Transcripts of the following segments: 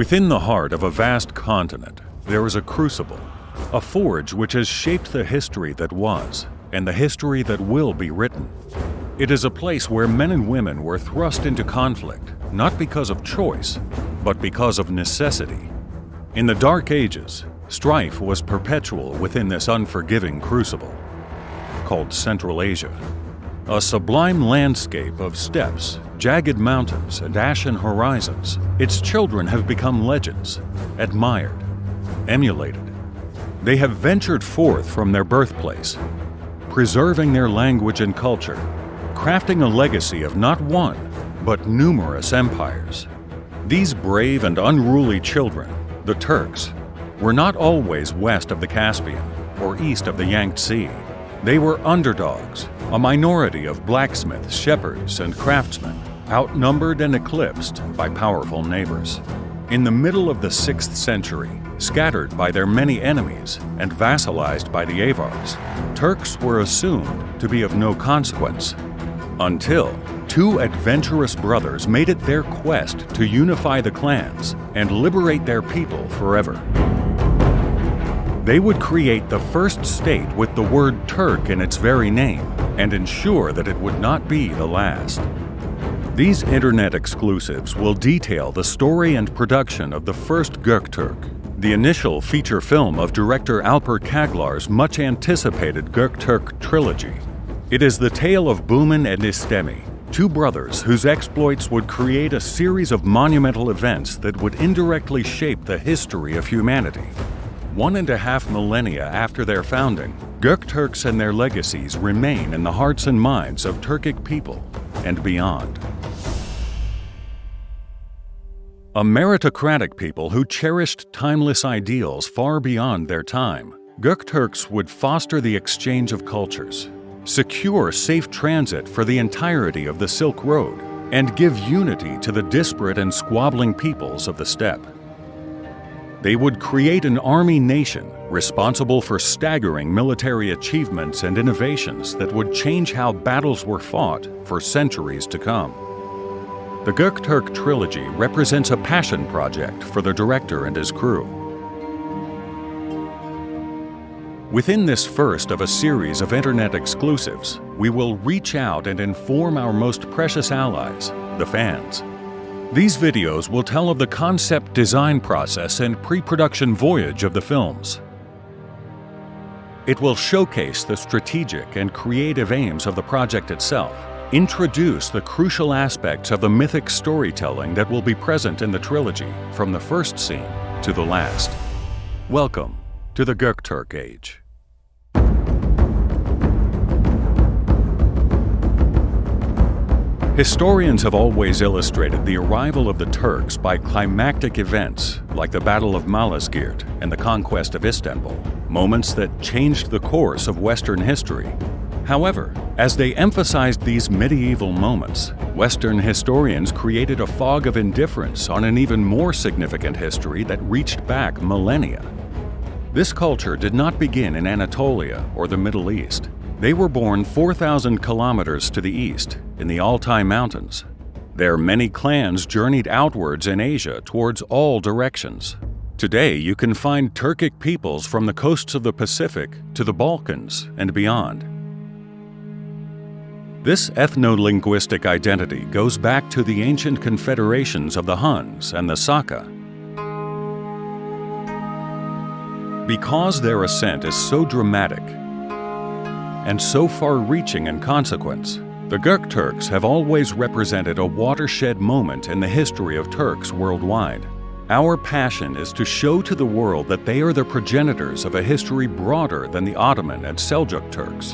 Within the heart of a vast continent, there is a crucible, a forge which has shaped the history that was and the history that will be written. It is a place where men and women were thrust into conflict, not because of choice, but because of necessity. In the Dark Ages, strife was perpetual within this unforgiving crucible, called Central Asia. A sublime landscape of steppes, jagged mountains, and ashen horizons, its children have become legends, admired, emulated. They have ventured forth from their birthplace, preserving their language and culture, crafting a legacy of not one, but numerous empires. These brave and unruly children, the Turks, were not always west of the Caspian or east of the Yangtze. They were underdogs, a minority of blacksmiths, shepherds, and craftsmen, outnumbered and eclipsed by powerful neighbors. In the middle of the 6th century, scattered by their many enemies and vassalized by the Avars, Turks were assumed to be of no consequence, until two adventurous brothers made it their quest to unify the clans and liberate their people forever. They would create the first state with the word Turk in its very name and ensure that it would not be the last. These internet exclusives will detail the story and production of the first Göktürk, the initial feature film of director Alper Kaglar's much-anticipated Gokturk-Trilogy. It is the tale of Buman and Istemi, two brothers whose exploits would create a series of monumental events that would indirectly shape the history of humanity. 1.5 millennia after their founding, Göktürks and their legacies remain in the hearts and minds of Turkic people and beyond. A meritocratic people who cherished timeless ideals far beyond their time, Göktürks would foster the exchange of cultures, secure safe transit for the entirety of the Silk Road, and give unity to the disparate and squabbling peoples of the steppe. They would create an army nation responsible for staggering military achievements and innovations that would change how battles were fought for centuries to come. The Gokturk-Trilogy represents a passion project for the director and his crew. Within this first of a series of internet exclusives, we will reach out and inform our most precious allies, the fans. These videos will tell of the concept design process and pre-production voyage of the films. It will showcase the strategic and creative aims of the project itself, introduce the crucial aspects of the mythic storytelling that will be present in the trilogy from the first scene to the last. Welcome to the Göktürk Age. Historians have always illustrated the arrival of the Turks by climactic events like the Battle of Malazgirt and the conquest of Istanbul, moments that changed the course of Western history. However, as they emphasized these medieval moments, Western historians created a fog of indifference on an even more significant history that reached back millennia. This culture did not begin in Anatolia or the Middle East. They were born 4,000 kilometers to the east, in the Altai Mountains. Their many clans journeyed outwards in Asia towards all directions. Today, you can find Turkic peoples from the coasts of the Pacific to the Balkans and beyond. This ethno-linguistic identity goes back to the ancient confederations of the Huns and the Saka. Because their ascent is so dramatic and so far-reaching in consequence, the Göktürks have always represented a watershed moment in the history of Turks worldwide. Our passion is to show to the world that they are the progenitors of a history broader than the Ottoman and Seljuk Turks.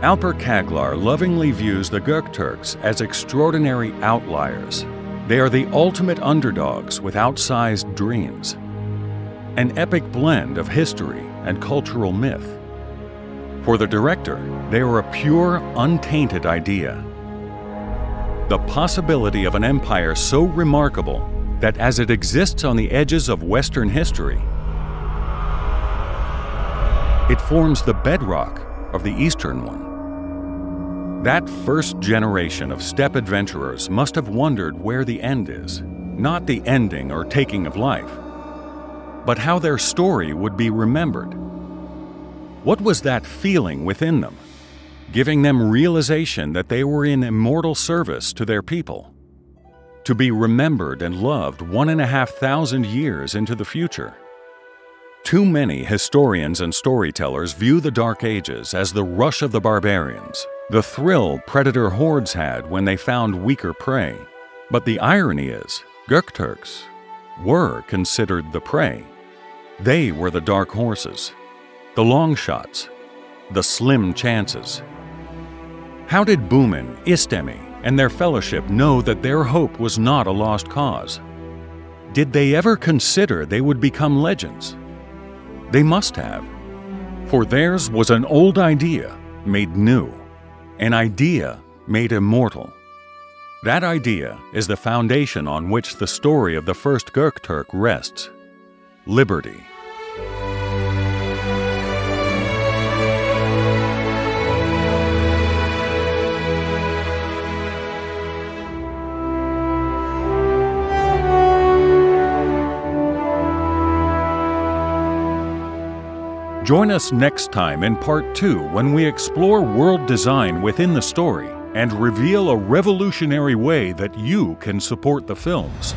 Alper Kaglar lovingly views the Göktürks as extraordinary outliers. They are the ultimate underdogs with outsized dreams, an epic blend of history and cultural myth. For the director, they are a pure, untainted idea. The possibility of an empire so remarkable that as it exists on the edges of Western history, it forms the bedrock of the Eastern one. That first generation of steppe adventurers must have wondered where the end is. not the ending or taking of life, but how their story would be remembered. What was that feeling within them, giving them realization that they were in immortal service to their people, to be remembered and loved 1,500 years into the future? Too many historians and storytellers view the Dark Ages as the rush of the barbarians, the thrill predator hordes had when they found weaker prey. But the irony is, Gökturks were considered the prey. They were the dark horses, the long shots, the slim chances. How did Bumin, Istemi, and their fellowship know that their hope was not a lost cause? Did they ever consider they would become legends? They must have, for theirs was an old idea made new, an idea made immortal. That idea is the foundation on which the story of the first Göktürk rests: liberty. Join us next time in Part 2 when we explore world design within the story and reveal a revolutionary way that you can support the films.